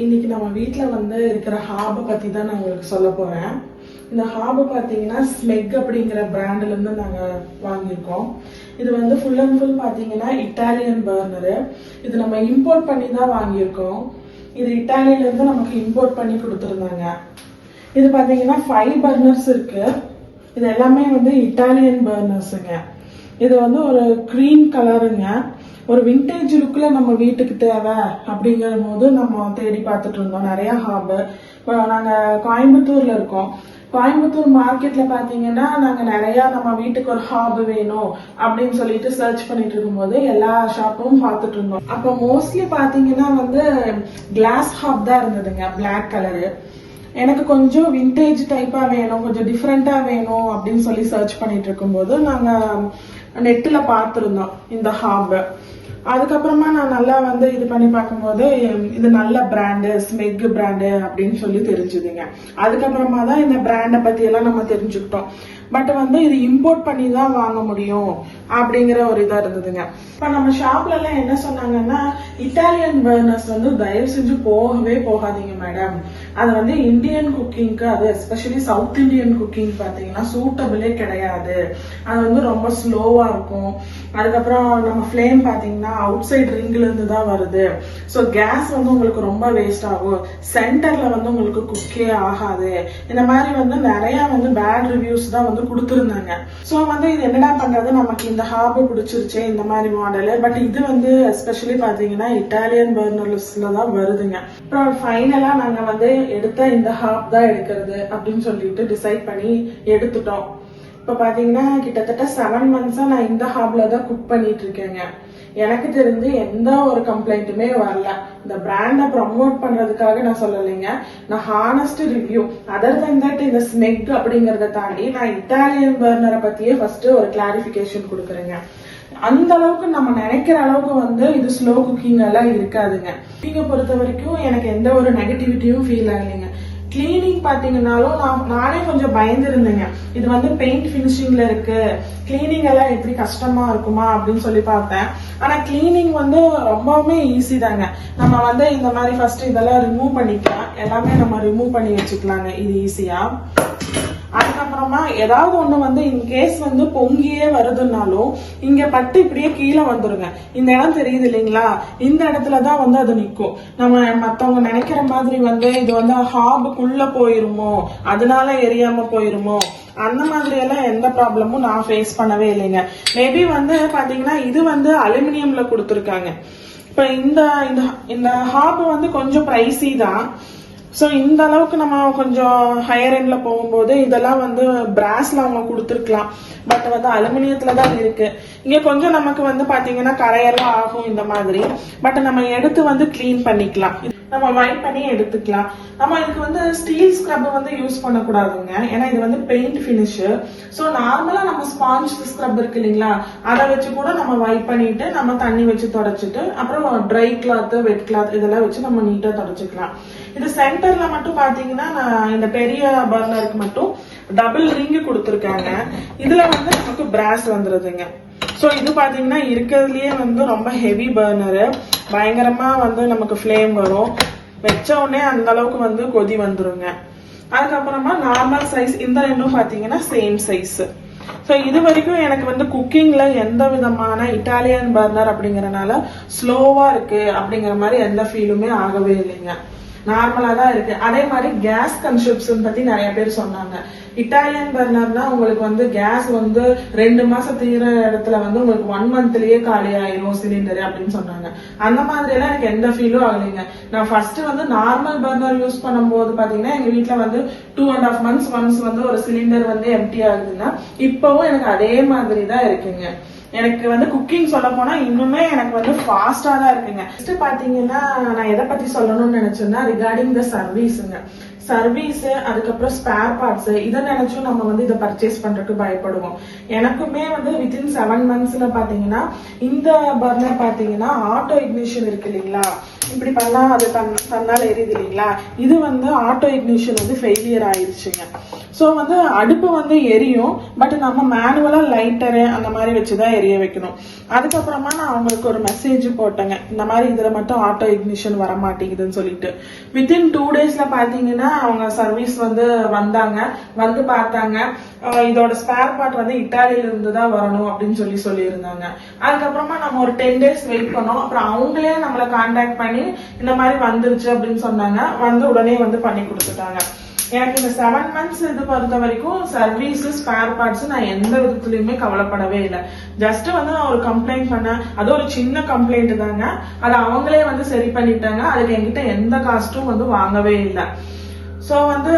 இன்னைக்கு நம்ம வீட்டில் வந்து இருக்கிற ஹாபை பற்றி தான் நான் உங்களுக்கு சொல்ல போகிறேன். இந்த ஹாபு பார்த்தீங்கன்னா ஸ்மெக் அப்படிங்கிற பிராண்ட்லேருந்து நாங்கள் வாங்கியிருக்கோம். இது வந்து ஃபுல் அண்ட் ஃபுல் பார்த்தீங்கன்னா இட்டாலியன் பர்னரு. இது நம்ம இம்போர்ட் பண்ணி தான் வாங்கியிருக்கோம். இது இட்டாலியிலேருந்து நமக்கு இம்போர்ட் பண்ணி கொடுத்துருந்தாங்க. இது பார்த்தீங்கன்னா 5 பர்னர்ஸ் இருக்கு. இது எல்லாமே வந்து இட்டாலியன் பர்னர்ஸுங்க. இது வந்து ஒரு கிரீன் கலருங்க. ஒரு விண்டேஜ் லுக்ல நம்ம வீட்டுக்கு தேவை அப்படிங்கிற போது நம்ம தேடி பார்த்துட்டு இருந்தோம் நிறைய ஹாபு. நாங்க கோயம்புத்தூர்ல இருக்கோம். கோயம்புத்தூர் மார்க்கெட்ல பாத்தீங்கன்னா நாங்க நிறைய நம்ம வீட்டுக்கு ஒரு ஹாபு வேணும் அப்படின்னு சொல்லிட்டு சர்ச் பண்ணிட்டு இருக்கும்போது எல்லா ஷாப்பும் பார்த்துட்டு இருந்தோம். அப்ப மோஸ்ட்லி பாத்தீங்கன்னா வந்து கிளாஸ் ஹாப் தான் இருந்ததுங்க, பிளாக் கலரு. எனக்கு கொஞ்சம் விண்டேஜ் டைப்பா வேணும், கொஞ்சம் டிஃப்ரெண்டா வேணும் அப்படின்னு சொல்லி சர்ச் பண்ணிட்டு இருக்கும்போது நாங்க நெட்ல பார்த்துருந்தோம் இந்த ஹாப். அதுக்கப்புறமா நான் நல்லா வந்து இது பண்ணி பார்க்கும்போது இது நல்ல பிராண்டு, ஸ்மெக் பிராண்டு அப்படின்னு சொல்லி தெரிஞ்சுதுங்க. அதுக்கப்புறமா தான் இந்த பிராண்டை பத்தி எல்லாம் நம்ம தெரிஞ்சுக்கிட்டோம். பட் வந்து இது இம்போர்ட் பண்ணி தான் வாங்க முடியும் அப்படிங்கிற ஒரு இதா இருந்ததுங்க. இப்ப நம்ம ஷாப்ல எல்லாம் என்ன சொன்னாங்கன்னா, இட்டாலியன் பர்னர்ஸ் வந்து தயவு செஞ்சு போகவே போகாதீங்க மேடம். அது வந்து இந்தியன் குக்கிங்க்கு, அது எஸ்பெஷலி சவுத் இந்தியன் குக்கிங் பாத்தீங்கன்னா சூட்டபிளே கிடையாது. அது வந்து ரொம்ப ஸ்லோவா இருக்கும். அதுக்கப்புறம் நம்ம ஃபிளேம் பாத்தீங்கன்னா அவுட் சைட் ரிங்ல இருந்து தான் வருது. ஸோ கேஸ் வந்து உங்களுக்கு ரொம்ப வேஸ்ட் ஆகும். சென்டர்ல வந்து உங்களுக்கு குக்கே ஆகாது. இந்த மாதிரி வந்து நிறைய வந்து பேட் ரிவ்யூஸ் தான் வந்து கொடுத்துருந்தாங்க. ஸோ வந்து இது என்னடா பண்றது, நமக்கு இந்த ஹாபு பிடிச்சிருச்சு இந்த மாதிரி மாடலு. பட் இது வந்து எஸ்பெஷலி பாத்தீங்கன்னா இட்டாலியன் பர்னர்ஸ்ல தான் வருதுங்க. அப்புறம் ஃபைனலா நாங்க வந்து எடுத்த இந்த ஹாப் தான் எடுக்கிறது அப்படின்னு சொல்லிட்டு டிசைட் பண்ணி எடுத்துட்டோம். இப்ப பாத்தீங்கன்னா கிட்டத்தட்ட 7 months நான் இந்த ஹாப்ல தான் குக் பண்ணிட்டு இருக்கேங்க. எனக்கு தெரிஞ்சு எந்த ஒரு கம்ப்ளைண்ட்டுமே வரல. இந்த பிராண்டை ப்ரமோட் பண்றதுக்காக நான் சொல்லலைங்க, நான் honest review. Other than that இந்த ஸ்மெக் அப்படிங்கறத தாண்டி நான் இட்டாலியன் பர்னரை பத்தியே ஃபர்ஸ்ட் ஒரு கிளாரிபிகேஷன் கொடுக்குறேங்க. அந்த அளவுக்கு நம்ம நினைக்கிற அளவுக்கு வந்து இது ஸ்லோ குக்கிங் எல்லாம் இருக்காதுங்க. குக்கிங்கை பொறுத்த வரைக்கும் எனக்கு எந்த ஒரு நெகட்டிவிட்டியும் ஃபீல் ஆகலைங்க. கிளீனிங் பாத்தீங்கன்னாலும் நானே கொஞ்சம் பயந்து இருந்தேங்க. இது வந்து பெயிண்ட் பினிஷிங்ல இருக்கு, கிளீனிங் எல்லாம் எப்படி கஷ்டமா இருக்குமா அப்படின்னு சொல்லி பார்த்தேன். ஆனா கிளீனிங் வந்து ரொம்பவுமே ஈஸி தாங்க. நம்ம வந்து இந்த மாதிரி ஃபர்ஸ்ட் இதெல்லாம் ரிமூவ் பண்ணிக்கலாம். எல்லாமே நம்ம ரிமூவ் பண்ணி வச்சுக்கலாங்க இது ஈஸியா. அதுக்கப்புறமா ஏதாவது ஒண்ணு வந்து இன்கேஸ் வந்து பொங்கியே வருதுன்னாலும் இங்க பட்டு இப்படியே கீழே வந்துருங்க. இந்த இடம் தெரியுது இல்லைங்களா, இந்த இடத்துலதான் வந்து அது நிக்கும். நம்ம மத்தவங்க நினைக்கிற மாதிரி வந்து இது வந்து ஹாபுக்குள்ள போயிருமோ, அதனால எரியாம போயிருமோ, அந்த மாதிரி எல்லாம் எந்த ப்ராப்ளமும் நான் ஃபேஸ் பண்ணவே இல்லைங்க. மேபி வந்து பாத்தீங்கன்னா இது வந்து அலுமினியம்ல கொடுத்துருக்காங்க. இப்ப இந்த ஹாப் வந்து கொஞ்சம் பிரைசி தான். ஸோ இந்த அளவுக்கு நம்ம கொஞ்சம் ஹையர் எண்ட்ல போகும்போது இதெல்லாம் வந்து பிராஸ்ல அவங்க கொடுத்துருக்கலாம். பட் வந்து அலுமினியத்துல தான் இருக்கு. இங்க கொஞ்சம் நமக்கு வந்து பாத்தீங்கன்னா கரையெல்லாம் ஆகும் இந்த மாதிரி. பட் நம்ம எடுத்து வந்து கிளீன் பண்ணிக்கலாம், நம்ம வைப் பண்ணி எடுத்துக்கலாம். நம்ம இதுக்கு வந்து ஸ்டீல் ஸ்க்ரப் வந்து யூஸ் பண்ணக்கூடாதுங்க, ஏன்னா இது வந்து பெயிண்ட் பினிஷ். ஸோ நார்மலா நம்ம ஸ்பாஞ்ச் ஸ்க்ரப் இருக்கு இல்லைங்களா, அதை வச்சு கூட நம்ம வைப் பண்ணிட்டு நம்ம தண்ணி வச்சு தொடச்சிட்டு அப்புறம் ட்ரை கிளாத், வெட் கிளாத் இதெல்லாம் வச்சு நம்ம நீட்டா தொடச்சிக்கலாம். இது சென்டர்ல மட்டும் பாத்தீங்கன்னா இந்த பெரிய பர்னருக்கு மட்டும் டபுள் ரிங் கொடுத்துருக்காங்க. இதுல வந்து நமக்கு பிராஸ் வந்துருதுங்க. ஸோ இது பாத்தீங்கன்னா இருக்கிறதுலயே வந்து ரொம்ப ஹெவி பர்னரு. பயங்கரமா வந்து நமக்கு ஃபிளேம் வரும். வச்ச உடனே அந்த அளவுக்கு வந்து கொதி வந்துருங்க. அதுக்கப்புறமா நார்மல் சைஸ் இந்த ரெண்டும் பாத்தீங்கன்னா சேம் சைஸ். ஸோ இது வரைக்கும் எனக்கு வந்து குக்கிங்ல எந்த விதமான இட்டாலியன் பர்னர் அப்படிங்கறதுனால ஸ்லோவா இருக்கு அப்படிங்கிற மாதிரி எந்த ஃபீலுமே ஆகவே இல்லைங்க. நார்மலா தான் இருக்கு. அதே மாதிரி கேஸ் கன்சப்ஷன் பத்தி நிறைய பேர் சொன்னாங்க. இட்டாலியன் பர்னர்னா உங்களுக்கு வந்து கேஸ் வந்து 2 மாசம் தீர இடத்துல வந்து உங்களுக்கு 1 monthலயே காலி ஆயிரும் சிலிண்டர் அப்படின்னு சொன்னாங்க. அந்த மாதிரி எல்லாம் எனக்கு எந்த ஃபீலும் ஆகலைங்க. நான் ஃபர்ஸ்ட் வந்து நார்மல் பர்னர் யூஸ் பண்ணும்போது பாத்தீங்கன்னா எங்க வீட்டுல வந்து 2.5 months ஒன்ஸ் வந்து ஒரு சிலிண்டர் வந்து எம்டி ஆகுதுன்னா இப்பவும் எனக்கு அதே மாதிரி தான் இருக்குங்க. எனக்கு வந்து குக்கிங் சொல்ல போனா இன்னுமே எனக்கு வந்து ஃபாஸ்டா தான் இருக்குங்க. நெக்ஸ்ட் பாத்தீங்கன்னா நான் எதை பத்தி சொல்லணும்னு நினைச்சேன்னா ரிகார்டிங் த சர்வீஸுங்க. சர்வீஸ், அதுக்கப்புறம் ஸ்பேர் பார்ட்ஸ், இதை நினைச்சும் நம்ம வந்து இதை பர்ச்சேஸ் பண்றதுக்கு பயப்படுவோம். எனக்குமே வந்து வித்தின் 7 monthsல பாத்தீங்கன்னா இந்த பர்னர் பாத்தீங்கன்னா ஆட்டோ இக்னிஷன் இருக்கு இல்லைங்களா, இப்படி பண்ணா அது தன்னால எரியுது இல்லைங்களா, இது வந்து ஆட்டோ இக்னிஷன் வந்து ஃபெயிலியர் ஆயிடுச்சுங்க. ஸோ வந்து அடுப்பு வந்து எரியும், பட் நம்ம மேனுவலா லைட்டரு அந்த மாதிரி வச்சுதான் எரிய வைக்கணும். அதுக்கப்புறமா நான் அவங்களுக்கு ஒரு மெசேஜ் போட்டேங்க, இந்த மாதிரி இதுல மட்டும் ஆட்டோ இக்னிஷன் வர மாட்டேங்குதுன்னு சொல்லிட்டு. வித்தின் 2 daysல பாத்தீங்கன்னா அவங்க சர்வீஸ் வந்து வந்தாங்க, வந்து பார்த்தாங்க. இதோட ஸ்பேர் பார்ட் வந்து இட்டாலியில இருந்து தான் வரணும் அப்படின்னு சொல்லியிருந்தாங்க. அதுக்கப்புறமா நம்ம ஒரு 10 days வெயிட் பண்ணோம். அப்புறம் அவங்களே நம்மளை கான்டாக்ட் பண்ணி இந்த மாதிரி வந்துருச்சு அப்படின்னு சொன்னாங்க. வந்து உடனே வந்து பண்ணி கொடுத்துட்டாங்க. எனக்கு இந்த 7 months இது பொறுத்த வரைக்கும் சர்வீஸ் ஸ்பேர் பார்ட்ஸ் நான் எந்த விதத்துலயுமே கவலைப்படவே இல்லை. ஜஸ்ட் வந்து நான் ஒரு கம்ப்ளைண்ட் பண்ணேன், அது ஒரு சின்ன கம்ப்ளைண்ட் தாங்க, அதை அவங்களே வந்து சரி பண்ணிட்டாங்க. அதுக்கு என்கிட்ட எந்த காஸ்டும் வந்து வாங்கவே இல்லை. ஸோ வந்து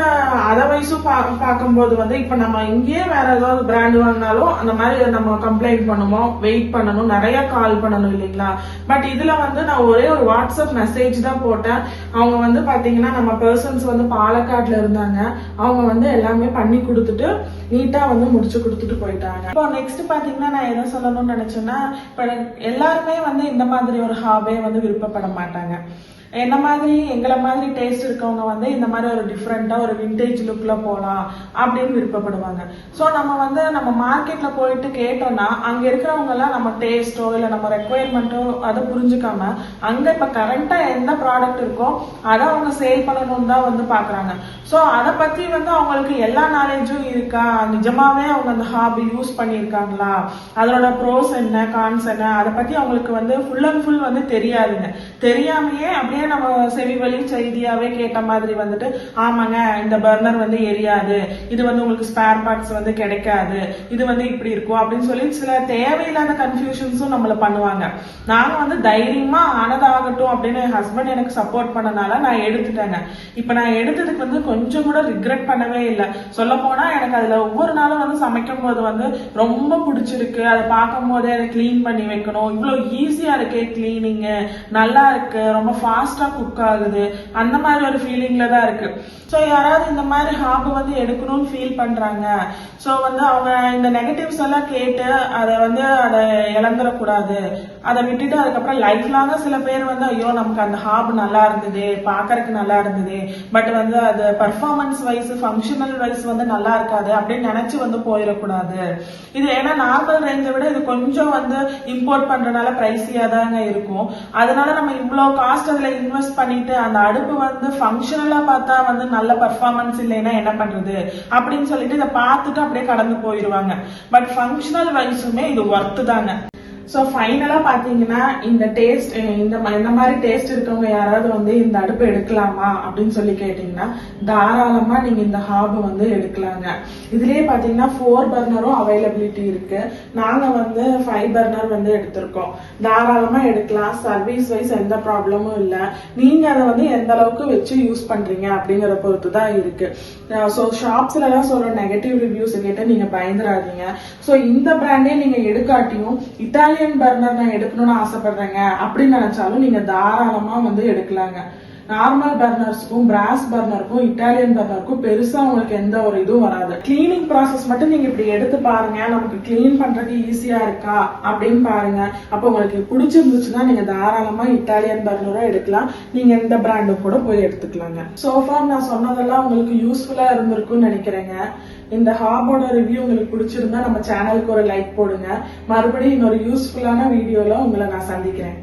அதர்வைஸும் பார்க்கும்போது வந்து இப்போ நம்ம இங்கேயே வேற ஏதாவது பிராண்ட் வாங்கினாலும் அந்த மாதிரி நம்ம கம்ப்ளைண்ட் பண்ணுவோம், வெயிட் பண்ணணும், நிறைய கால் பண்ணணும் இல்லைங்களா. பட் இதுல வந்து நான் ஒரே ஒரு வாட்ஸ்அப் மெசேஜ் தான் போட்டேன். அவங்க வந்து பாத்தீங்கன்னா நம்ம பர்சன்ஸ் வந்து பாலக்காடுல இருந்தாங்க, அவங்க வந்து எல்லாமே பண்ணி கொடுத்துட்டு நீட்டா வந்து முடிச்சு கொடுத்துட்டு போயிட்டாங்க. இப்போ நெக்ஸ்ட் பாத்தீங்கன்னா நான் என்ன சொல்லணும்னு நினைச்சேன்னா, இப்போ எல்லாருமே வந்து இந்த மாதிரி ஒரு ஹாபே வந்து விருப்பப்பட மாட்டாங்க. என்ன மாதிரி எங்களை மாதிரி டேஸ்ட் இருக்கவங்க வந்து இந்த மாதிரி ஒரு டிஃப்ரெண்டா ஒரு விண்டேஜ் லுக்ல போலாம் அப்படின்னு விருப்பப்படுவாங்க. ஸோ நம்ம மார்க்கெட்ல போயிட்டு கேட்டோம்னா அங்க இருக்கிறவங்க எல்லாம் நம்ம டேஸ்டோ இல்ல நம்ம ரெக்குவயர்மெண்ட்டோ அதை புரிஞ்சுக்காம அங்க இப்ப கரண்டா எந்த ப்ராடக்ட் இருக்கோ அதை அவங்க சேல் பண்ணணும்னு தான் வந்து பாக்குறாங்க. ஸோ அதை பத்தி வந்து அவங்களுக்கு எல்லா நாலேஜும் இருக்கா, நிஜமாவே அவங்க அந்த ஹாபி யூஸ் பண்ணியிருக்காங்களா, அதோட ப்ரோஸ் என்ன கான்ஸ் என்ன, அதை பத்தி அவங்களுக்கு வந்து ஃபுல் அண்ட் ஃபுல் வந்து தெரியாதுங்க. தெரியாமையே அப்படியே நம்ம செவி வழி செய்தியாவே கேட்ட மாதிரி வந்துட்டு ஆமாங்க இந்த பர்னர் வந்து எரியாது, இது வந்து உங்களுக்கு ஸ்பேர் பார்ட்ஸ் வந்து கிடைக்காது, இது வந்து இப்படி இருக்கும் அப்படின்னு சொல்லி சில தேவையில்லாத கன்ஃபியூஷன்ஸும் நம்மள பண்ணுவாங்க. நாங்க வந்து தைரியமா ஆனதாகட்டும் அப்படின்னு என் ஹஸ்பண்ட் எனக்கு சப்போர்ட் பண்ணனால நான் எடுத்துட்டேங்க. இப்ப நான் எடுத்ததுக்கு வந்து கொஞ்சம் கூட ரிக்ரெட் பண்ணவே இல்லை. சொல்ல போனா எனக்கு அதுல ஒவ்வொரு நாளும் வந்து சமைக்கும் போது வந்து ரொம்ப பிடிச்சிருக்கு. அதை பார்க்கும் போதே அதை கிளீன் பண்ணி வைக்கணும், இவ்வளவு ஈஸியா இருக்கே கிளீனிங், நல்லா இருக்கு, ரொம்ப ஃபாஸ்டா குக் ஆகுது, அந்த மாதிரி ஒரு ஃபீலிங்ல தான் இருக்கு. ஸோ யாராவது இந்த மாதிரி ஹாபி வந்து எடுக்கணும்னு ஃபீல் பண்றாங்க, ஸோ வந்து அவங்க இந்த நெகட்டிவ்ஸ் எல்லாம் கேட்டு அதை இழந்துடக்கூடாது, அதை விட்டுட்டு அதுக்கப்புறம் லைஃப் லாங்கா சில பேர் வந்து ஐயோ நமக்கு அந்த ஹாப் நல்லா இருந்தது, பாக்கறதுக்கு நல்லா இருந்தது, பட் வந்து அது பர்ஃபார்மன்ஸ் வைஸ் ஃபங்க்ஷனல் வைஸ் வந்து நல்லா இருக்காது அப்படின்னு நினைச்சு வந்து போயிடக்கூடாது. இது ஏன்னா நார்மல் ரேஞ்சை விட இது கொஞ்சம் வந்து இம்போர்ட் பண்றதுனால பிரைஸியா தாங்க இருக்கும். அதனால நம்ம இவ்வளவு காஸ்ட் அதுல இன்வெஸ்ட் பண்ணிட்டு அந்த அடுப்பு வந்து ஃபங்க்ஷனலா பார்த்தா வந்து நல்ல பர்ஃபார்மன்ஸ் இல்லைன்னா என்ன பண்றது அப்படின்னு சொல்லிட்டு இதை பார்த்துட்டு அப்படியே கடந்து போயிடுவாங்க. பட் ஃபங்க்ஷனல் வைஸுமே இது ஒர்த்து தாங்க. ஸோ ஃபைனலா பாத்தீங்கன்னா இந்த டேஸ்ட் இந்த மாதிரி டேஸ்ட் இருக்கவங்க யாராவது வந்து இந்த அடுப்பு எடுக்கலாமா அப்படின்னு சொல்லி கேட்டீங்கன்னா தாராளமா நீங்க இந்த ஹாப் வந்து எடுக்கலாங்க. இதுலயே பாத்தீங்கன்னா 4 பர்னரும் அவைலபிலிட்டி இருக்கு. நாங்க வந்து 5 பர்னர் வந்து எடுத்திருக்கோம். தாராளமா எடுக்கலாம். சர்வீஸ் வைஸ் எந்த ப்ராப்ளமும் இல்லை. நீங்க அதை வந்து எந்த அளவுக்கு வச்சு யூஸ் பண்றீங்க அப்படிங்கறத பொறுத்து தான் இருக்கு. ஸோ ஷாப்ஸ்ல எல்லாம் சொல்ற நெகட்டிவ் ரிவ்யூஸ் கேட்டு நீங்க பயந்துடாதீங்க. ஸோ இந்த பிராண்டே நீங்க எடுக்காட்டியும் இட்டாலியன் பர்னர் நான் எடுக்கணும்னு ஆசைப்படுறேங்க அப்படின்னு நினைச்சாலும் நீங்க தாராளமா வந்து எடுக்கலாங்க. நார்மல் பர்னர்ஸ்க்கும் பிராஸ் பர்னருக்கும் இட்டாலியன் பர்னருக்கும் பெருசா உங்களுக்கு எந்த ஒரு இதுவும் வராது. கிளீனிங் ப்ராசஸ் மட்டும் நீங்க இப்படி எடுத்து பாருங்க, நமக்கு கிளீன் பண்றதுக்கு ஈஸியா இருக்கா அப்படின்னு பாருங்க. அப்ப உங்களுக்கு பிடிச்சிருந்துச்சுன்னா நீங்க தாராளமா இட்டாலியன் பர்னரா எடுக்கலாம். நீங்க எந்த பிராண்டும் கூட போய் எடுத்துக்கலாங்க. சோஃபா நான் சொன்னதெல்லாம் உங்களுக்கு யூஸ்ஃபுல்லா இருந்திருக்கும்னு நினைக்கிறேங்க. இந்த ஹாபோட ரிவ்யூ உங்களுக்கு பிடிச்சிருந்தா நம்ம சேனலுக்கு ஒரு லைக் போடுங்க. மறுபடியும் இன்னொரு யூஸ்ஃபுல்லான வீடியோல உங்களை நான் சந்திக்கிறேன்.